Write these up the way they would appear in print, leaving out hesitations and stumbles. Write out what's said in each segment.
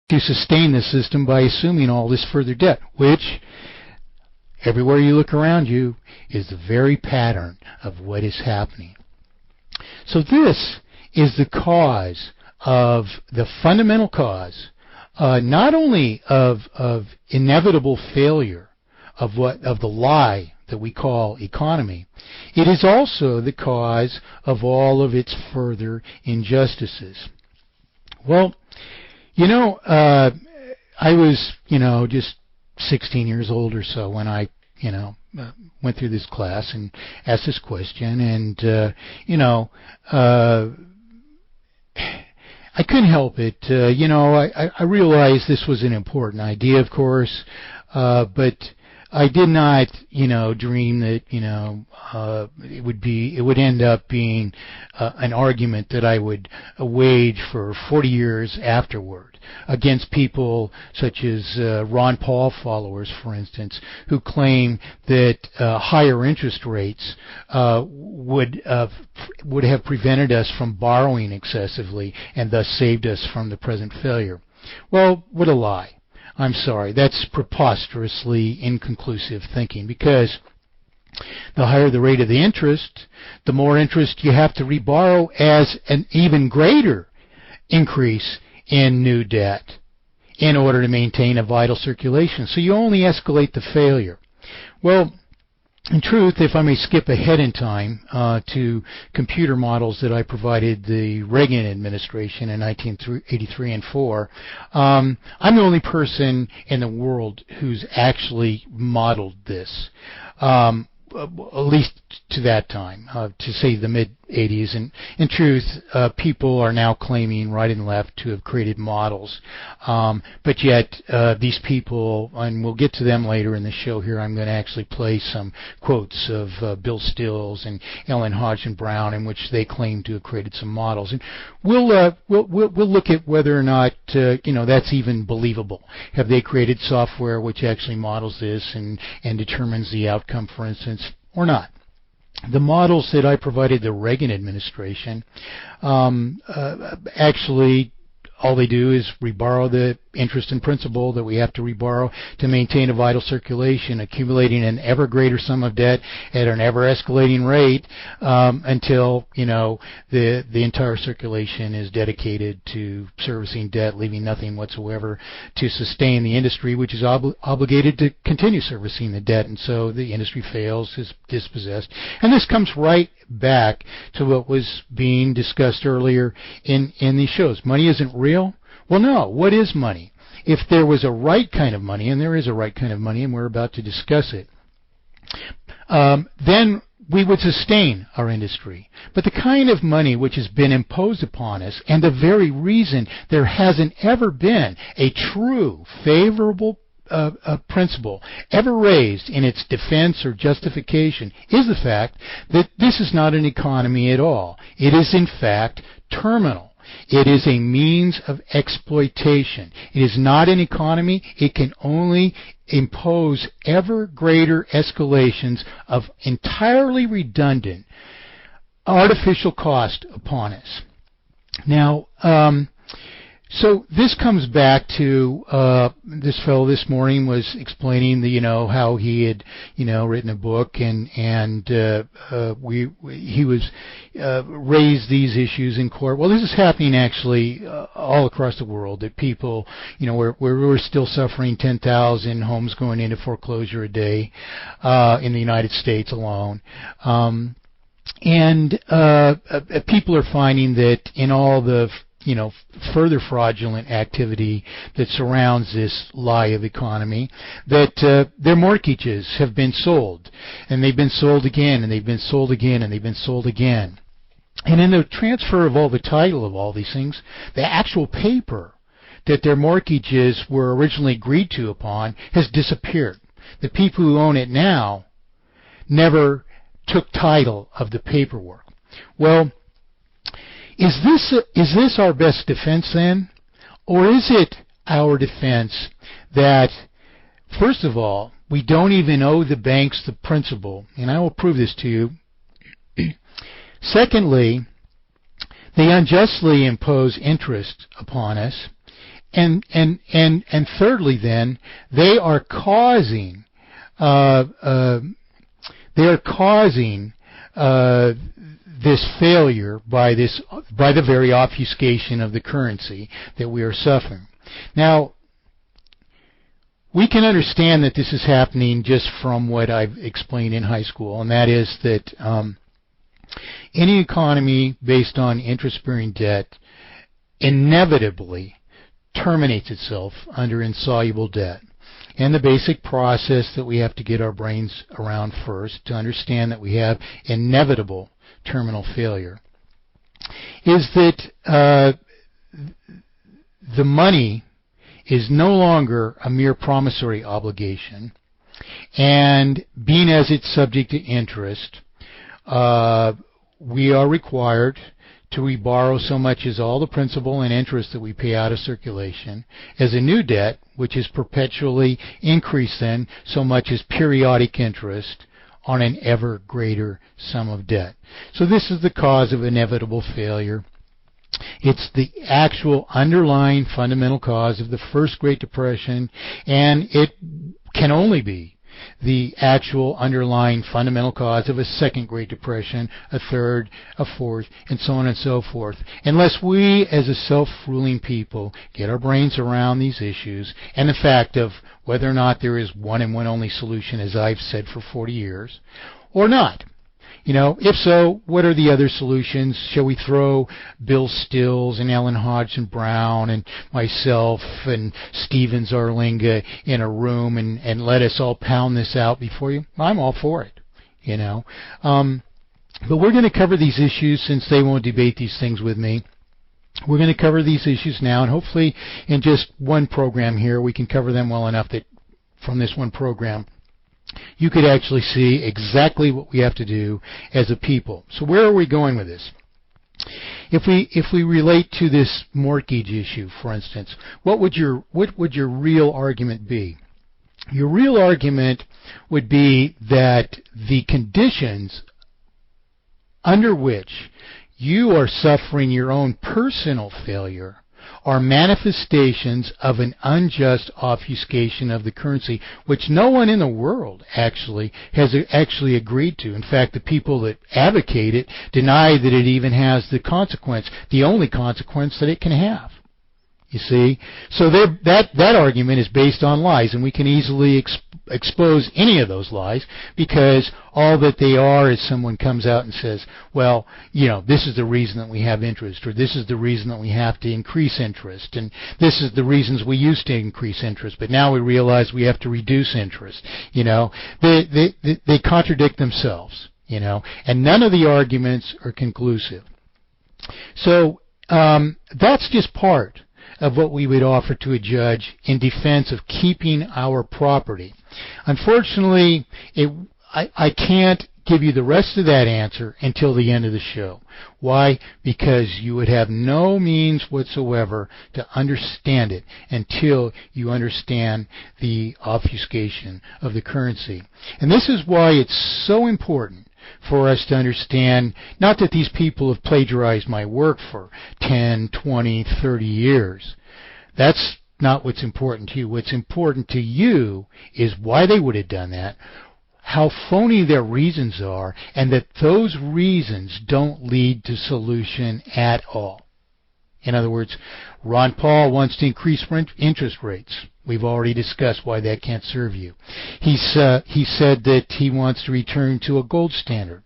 to sustain the system by assuming all this further debt, which everywhere you look around you is the very pattern of what is happening. So this is the cause of the fundamental cause, not only of inevitable failure of the lie that we call economy, it is also the cause of all of its further injustices. Well, I was, just 16 years old or so when I, went through this class and asked this question, and, I couldn't help it. I realized this was an important idea, of course, but I did not, dream that, it would end up being an argument that I would wage for 40 years afterward against people such as Ron Paul followers, for instance, who claim that higher interest rates would have prevented us from borrowing excessively and thus saved us from the present failure. Well, what a lie. I'm sorry, that's preposterously inconclusive thinking, because the higher the rate of the interest, the more interest you have to reborrow as an even greater increase in new debt in order to maintain a vital circulation. So you only escalate the failure. Well, in truth, if I may skip ahead in time to computer models that I provided the Reagan administration in 1983 and 4, I'm the only person in the world who's actually modeled this, at least to that time, to say the mid-'80s. And in truth, people are now claiming right and left to have created models. But yet, these people, and we'll get to them later in the show here, I'm going to actually play some quotes of Bill Stills and Ellen Hodgson Brown in which they claim to have created some models. And we'll look at whether or not, that's even believable. Have they created software which actually models this and determines the outcome, for instance, or not? The models that I provided the Reagan administration actually all they do is reborrow the interest and principal that we have to reborrow to maintain a vital circulation, accumulating an ever greater sum of debt at an ever escalating rate until the entire circulation is dedicated to servicing debt, leaving nothing whatsoever to sustain the industry, which is obligated to continue servicing the debt, and so the industry fails, is dispossessed. And this comes right back to what was being discussed earlier in these shows. Money isn't real? Well, no. What is money? If there was a right kind of money, and there is a right kind of money, and we're about to discuss it, then we would sustain our industry. But the kind of money which has been imposed upon us, and the very reason there hasn't ever been a true favorable principle ever raised in its defense or justification, is the fact that this is not an economy at all. It is in fact terminal. It is a means of exploitation. It is not an economy. It can only impose ever greater escalations of entirely redundant artificial cost upon us. Now, so this comes back to this fellow this morning was explaining how he had written a book and he was raised these issues in court. Well, this is happening actually all across the world, that people we're still suffering 10,000 homes going into foreclosure a day in the United States alone. And people are finding that in all the further fraudulent activity that surrounds this lie of economy, that their mortgages have been sold, and they've been sold again, and they've been sold again, and they've been sold again. And in the transfer of all the title of all these things, the actual paper that their mortgages were originally agreed to upon has disappeared. The people who own it now never took title of the paperwork. Well, is this our best defense then? Or is it our defense that, first of all, we don't even owe the banks the principal, and I will prove this to you. Secondly, they unjustly impose interest upon us. And thirdly, then they are causing this failure by the very obfuscation of the currency that we are suffering. Now, we can understand that this is happening just from what I've explained in high school, and that is that any economy based on interest-bearing debt inevitably terminates itself under insoluble debt. And the basic process that we have to get our brains around first to understand that we have inevitable terminal failure is that the money is no longer a mere promissory obligation, and being as it's subject to interest, we are required to reborrow so much as all the principal and interest that we pay out of circulation as a new debt, which is perpetually increased then so much as periodic interest on an ever greater sum of debt. So this is the cause of inevitable failure. It's the actual underlying fundamental cause of the first Great Depression, and it can only be the actual underlying fundamental cause of a second Great Depression, a third, a fourth, and so on and so forth. Unless we, as a self-ruling people, get our brains around these issues and the fact of whether or not there is one and one only solution, as I've said for 40 years, or not. You know, if so, what are the other solutions? Shall we throw Bill Stills and Ellen Hodgson Brown and myself and Steven Zarlinga in a room and let us all pound this out before you? I'm all for it, you know. But we're going to cover these issues since they won't debate these things with me. We're going to cover these issues now, and hopefully in just one program here we can cover them well enough that from this one program you could actually see exactly what we have to do as a people. So where are we going with this? If we relate to this mortgage issue, for instance, what would your real argument be? Your real argument would be that the conditions under which you are suffering your own personal failure are manifestations of an unjust obfuscation of the currency, which no one in the world has actually agreed to. In fact, the people that advocate it deny that it even has the only consequence that it can have. You see? So that argument is based on lies, and we can easily expose any of those lies, because all that they are is someone comes out and says, well, you know, this is the reason that we have interest, or this is the reason that we have to increase interest, and this is the reasons we used to increase interest, but now we realize we have to reduce interest. You know, they contradict themselves, you know, and none of the arguments are conclusive. So that's just part of what we would offer to a judge in defense of keeping our property. Unfortunately, I can't give you the rest of that answer until the end of the show. Why? Because you would have no means whatsoever to understand it until you understand the obfuscation of the currency. And this is why it's so important for us to understand, not that these people have plagiarized my work for 10, 20, 30 years. That's not what's important to you. What's important to you is why they would have done that, how phony their reasons are, and that those reasons don't lead to solution at all. In other words, Ron Paul wants to increase interest rates. We've already discussed why that can't serve you. He said that he wants to return to a gold standard.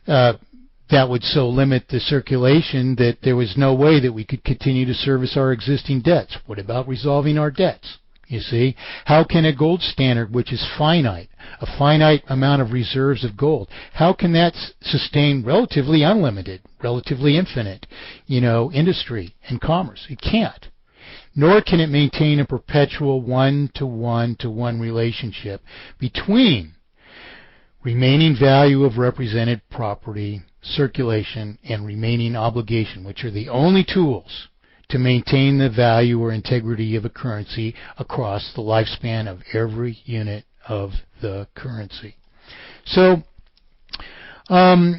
That would so limit the circulation that there was no way that we could continue to service our existing debts. What about resolving our debts? You see, how can a gold standard, which is finite, a finite amount of reserves of gold, how can that sustain relatively unlimited, relatively infinite, you know, industry and commerce? It can't. Nor can it maintain a perpetual one-to-one-to-one relationship between remaining value of represented property, circulation, and remaining obligation, which are the only tools to maintain the value or integrity of a currency across the lifespan of every unit of the currency. So, where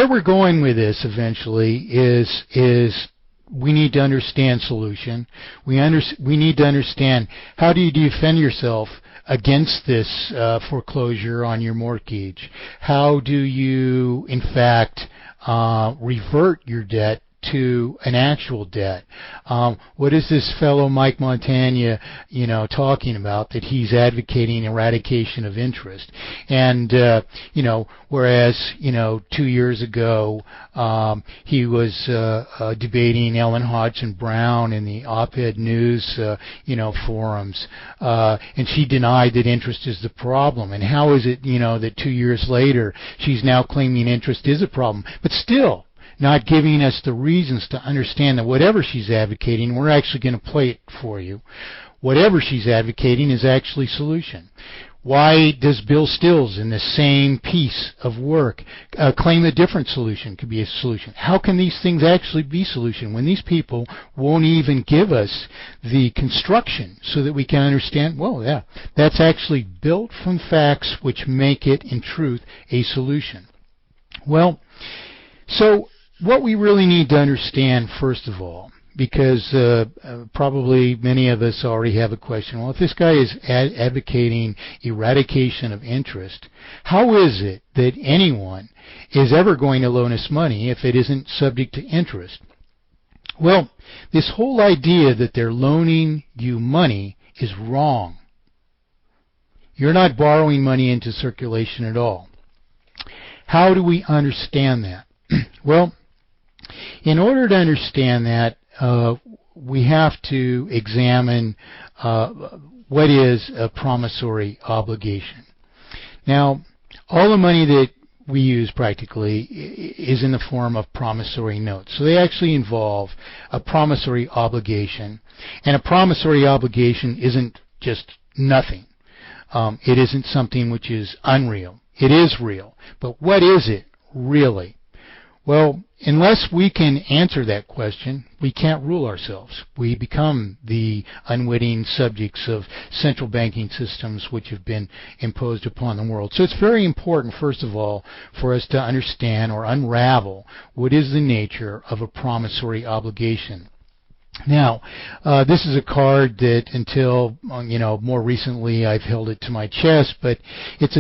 we're going with this eventually is we need to understand solution. We need to understand how do you defend yourself against this foreclosure on your mortgage. How do you, in fact, revert your debt to an actual debt? What is this fellow Mike Montagne, talking about, that he's advocating eradication of interest? And, whereas, 2 years ago, he was debating Ellen Hodgson Brown in the op-ed news, forums, and she denied that interest is the problem. And how is it, that 2 years later she's now claiming interest is a problem, but still not giving us the reasons to understand that whatever she's advocating, we're actually going to play it for you. Whatever she's advocating is actually solution. Why does Bill Stills, in the same piece of work, claim a different solution could be a solution? How can these things actually be solution when these people won't even give us the construction so that we can understand, well, yeah, that's actually built from facts which make it, in truth, a solution? Well, so what we really need to understand, first of all, because probably many of us already have a question, well, if this guy is advocating eradication of interest, how is it that anyone is ever going to loan us money if it isn't subject to interest? Well, this whole idea that they're loaning you money is wrong. You're not borrowing money into circulation at all. How do we understand that? Well, in order to understand that, we have to examine what is a promissory obligation. Now, all the money that we use practically is in the form of promissory notes. So they actually involve a promissory obligation. And a promissory obligation isn't just nothing. It isn't something which is unreal. It is real. But what is it really? Well, unless we can answer that question, we can't rule ourselves. We become the unwitting subjects of central banking systems which have been imposed upon the world. So it's very important, first of all, for us to understand or unravel what is the nature of a promissory obligation. Now, this is a card that until more recently I've held it to my chest, but it's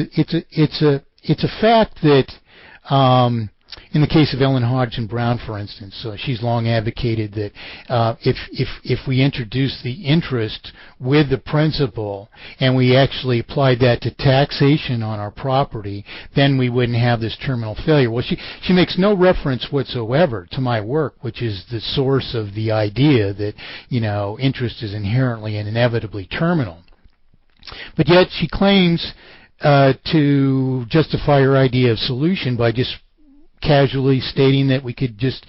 a fact that in the case of Ellen Hodgson Brown, for instance, she's long advocated that if we introduce the interest with the principal and we actually applied that to taxation on our property, then we wouldn't have this terminal failure. Well, she makes no reference whatsoever to my work, which is the source of the idea that interest is inherently and inevitably terminal. But yet she claims to justify her idea of solution by just casually stating that we could just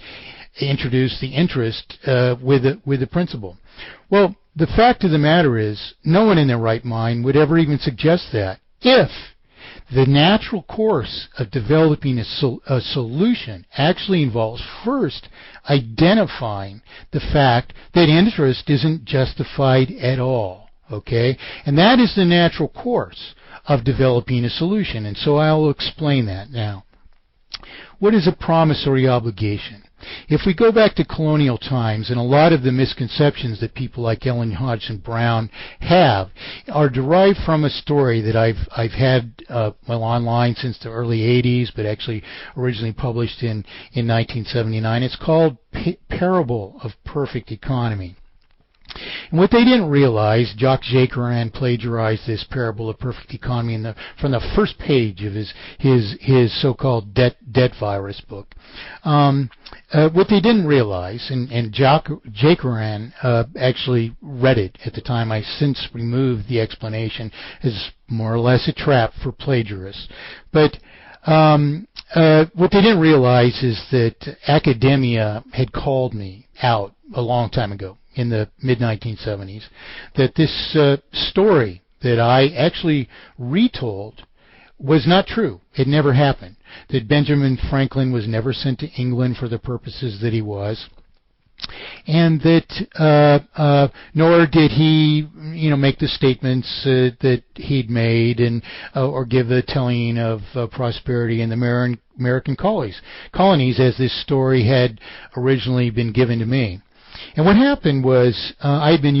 introduce the interest with the principal. Well, the fact of the matter is, no one in their right mind would ever even suggest that if the natural course of developing a solution actually involves first identifying the fact that interest isn't justified at all. Okay? And that is the natural course of developing a solution. And so I'll explain that now. What is a promissory obligation? If we go back to colonial times, and a lot of the misconceptions that people like Ellen Hodgson Brown have are derived from a story that I've had online since the early 80s, but actually originally published in 1979. It's called Parable of Perfect Economy. And what they didn't realize, Jacques Jaquerin plagiarized this Parable of Perfect Economy from the first page of his so-called debt virus book. What they didn't realize, and Jaquerin actually read it at the time, I since removed the explanation, is more or less a trap for plagiarists. But what they didn't realize is that academia had called me out a long time ago, in the mid-1970s, that this story that I actually retold was not true. It never happened. That Benjamin Franklin was never sent to England for the purposes that he was. And that nor did he, make the statements that he'd made and or give the telling of prosperity in the American colonies as this story had originally been given to me. And what happened was I had been using